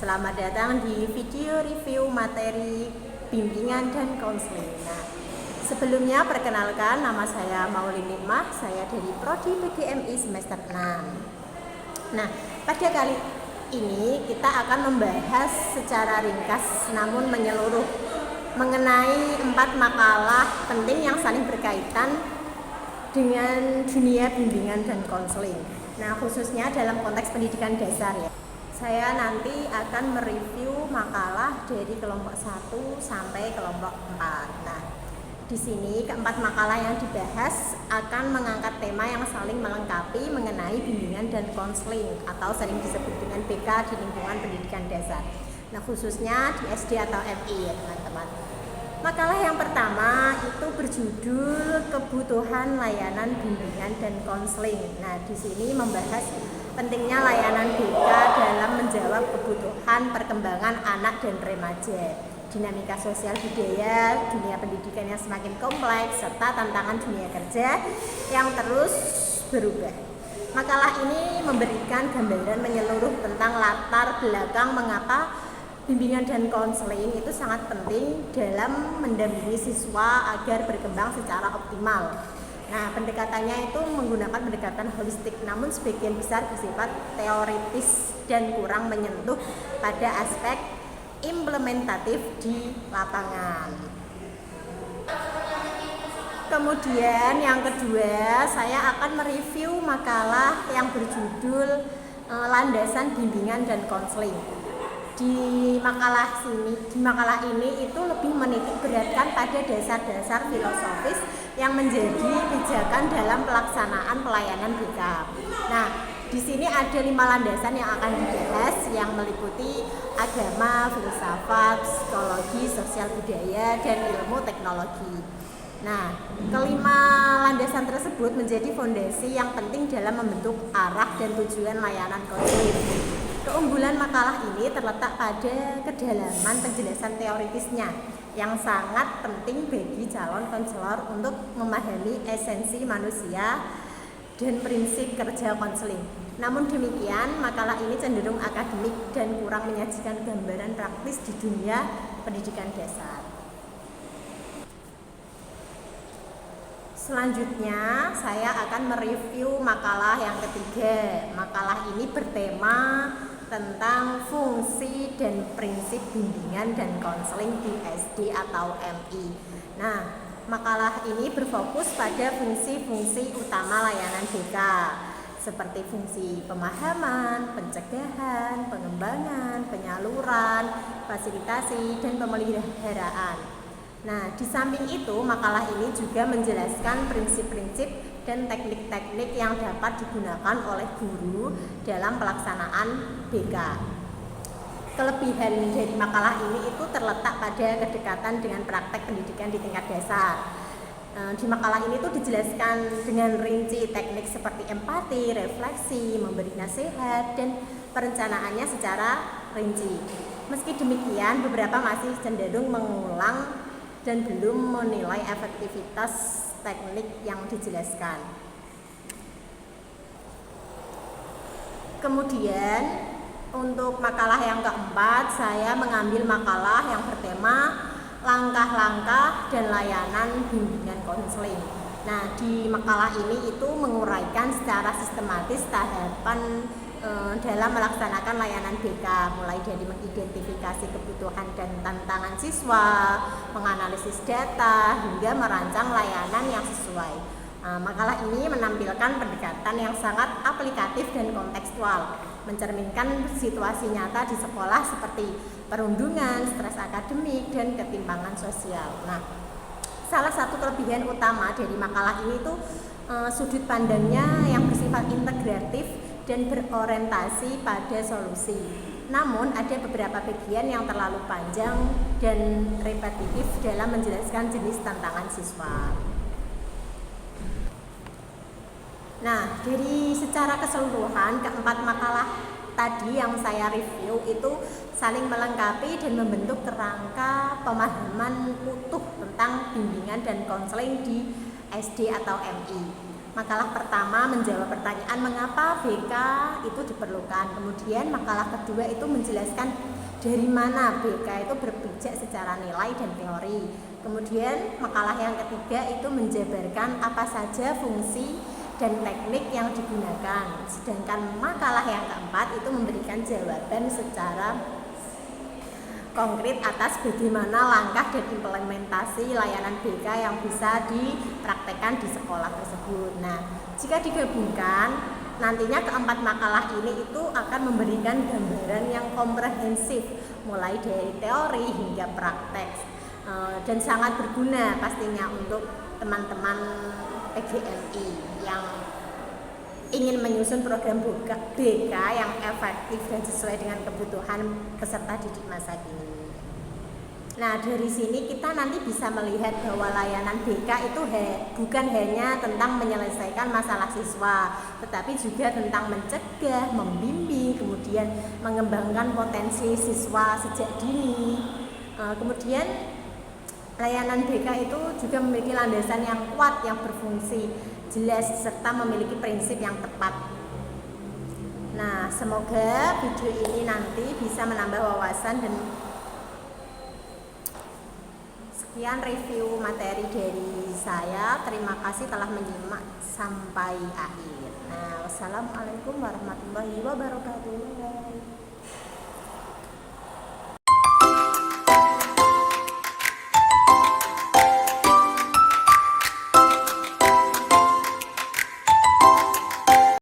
Selamat datang di video review materi bimbingan dan konseling. Nah, sebelumnya perkenalkan, nama saya Maulin Nikmah, saya dari Prodi PGMI semester 6. Nah, pada kali ini kita akan membahas secara ringkas namun menyeluruh mengenai 4 makalah penting yang saling berkaitan dengan dunia bimbingan dan konseling. Nah, khususnya dalam konteks pendidikan dasar ya. Saya nanti akan mereview makalah dari kelompok 1 sampai kelompok 4. Nah, di sini keempat makalah yang dibahas akan mengangkat tema yang saling melengkapi mengenai bimbingan dan konseling atau sering disebut dengan BK di lingkungan pendidikan dasar. Nah, khususnya di SD atau MI ya teman-teman. Makalah yang pertama itu berjudul Kebutuhan Layanan Bimbingan dan Konseling. Nah, di sini membahas pentingnya layanan BK dalam menjawab kebutuhan perkembangan anak dan remaja, dinamika sosial budaya, dunia pendidikan yang semakin kompleks, serta tantangan dunia kerja yang terus berubah. Makalah ini memberikan gambaran menyeluruh tentang latar belakang mengapa bimbingan dan konseling itu sangat penting dalam mendampingi siswa agar berkembang secara optimal. Nah, pendekatannya itu menggunakan pendekatan holistik, namun sebagian besar bersifat teoritis dan kurang menyentuh pada aspek implementatif di lapangan. Kemudian yang kedua, saya akan mereview makalah yang berjudul Landasan Bimbingan dan Konseling. Di makalah ini itu lebih menitik beratkan pada dasar-dasar filosofis yang menjadi pijakan dalam pelaksanaan pelayanan BK. Nah, di sini ada 5 landasan yang akan dibahas yang meliputi agama, filsafat, psikologi, sosial budaya, dan ilmu teknologi. Nah, kelima landasan tersebut menjadi fondasi yang penting dalam membentuk arah dan tujuan layanan konseling. Keunggulan makalah ini terletak pada kedalaman penjelasan teoritisnya yang sangat penting bagi calon konselor untuk memahami esensi manusia dan prinsip kerja konseling. Namun demikian, makalah ini cenderung akademik dan kurang menyajikan gambaran praktis di dunia pendidikan dasar. Selanjutnya, saya akan mereview makalah yang ketiga. Makalah ini bertema tentang fungsi dan prinsip bimbingan dan konseling di SD atau MI. Nah, makalah ini berfokus pada fungsi-fungsi utama layanan BK seperti fungsi pemahaman, pencegahan, pengembangan, penyaluran, fasilitasi, dan pemeliharaan. Nah, di samping itu, makalah ini juga menjelaskan prinsip-prinsip dan teknik-teknik yang dapat digunakan oleh guru dalam pelaksanaan BK. Kelebihan dari makalah ini itu terletak pada kedekatan dengan praktek pendidikan di tingkat dasar. Di makalah ini tuh dijelaskan dengan rinci teknik seperti empati, refleksi, memberi nasihat, dan perencanaannya secara rinci. Meski demikian, beberapa masih cenderung mengulang dan belum menilai efektivitas teknik yang dijelaskan. Kemudian untuk makalah yang keempat, saya mengambil makalah yang bertema langkah-langkah dan layanan bimbingan konseling. Nah, di makalah ini itu menguraikan secara sistematis tahapan dalam melaksanakan layanan BK, mulai dari mengidentifikasi kebutuhan dan tantangan siswa, menganalisis data, hingga merancang layanan yang sesuai. Makalah ini menampilkan pendekatan yang sangat aplikatif dan kontekstual, mencerminkan situasi nyata di sekolah seperti perundungan, stres akademik, dan ketimpangan sosial. Nah, salah satu kelebihan utama dari makalah ini tuh sudut pandangnya yang bersifat integratif dan berorientasi pada solusi. Namun ada beberapa bagian yang terlalu panjang dan repetitif dalam menjelaskan jenis tantangan siswa. Nah, dari secara keseluruhan keempat makalah tadi yang saya review itu saling melengkapi dan membentuk kerangka pemahaman utuh tentang bimbingan dan konseling di SD atau MI. Makalah pertama menjawab pertanyaan mengapa BK itu diperlukan. Kemudian makalah kedua itu menjelaskan dari mana BK itu berpijak secara nilai dan teori. Kemudian makalah yang ketiga itu menjabarkan apa saja fungsi dan teknik yang digunakan. Sedangkan makalah yang keempat itu memberikan jawaban secara konkret atas bagaimana langkah dan implementasi layanan BK yang bisa dipraktekkan di sekolah tersebut. Nah, jika digabungkan, nantinya keempat makalah ini itu akan memberikan gambaran yang komprehensif, mulai dari teori hingga praktek, dan sangat berguna pastinya untuk teman-teman PGMI yang ingin menyusun program BK yang efektif dan sesuai dengan kebutuhan peserta didik masa kini. Nah, dari sini kita nanti bisa melihat bahwa layanan BK itu bukan hanya tentang menyelesaikan masalah siswa, tetapi juga tentang mencegah, membimbing, kemudian mengembangkan potensi siswa sejak dini. Kemudian layanan BK itu juga memiliki landasan yang kuat, yang berfungsi jelas, serta memiliki prinsip yang tepat. Nah, semoga video ini nanti bisa menambah wawasan. Dan sekian review materi dari saya. Terima kasih telah menyimak sampai akhir. Nah, wassalamualaikum warahmatullahi wabarakatuh.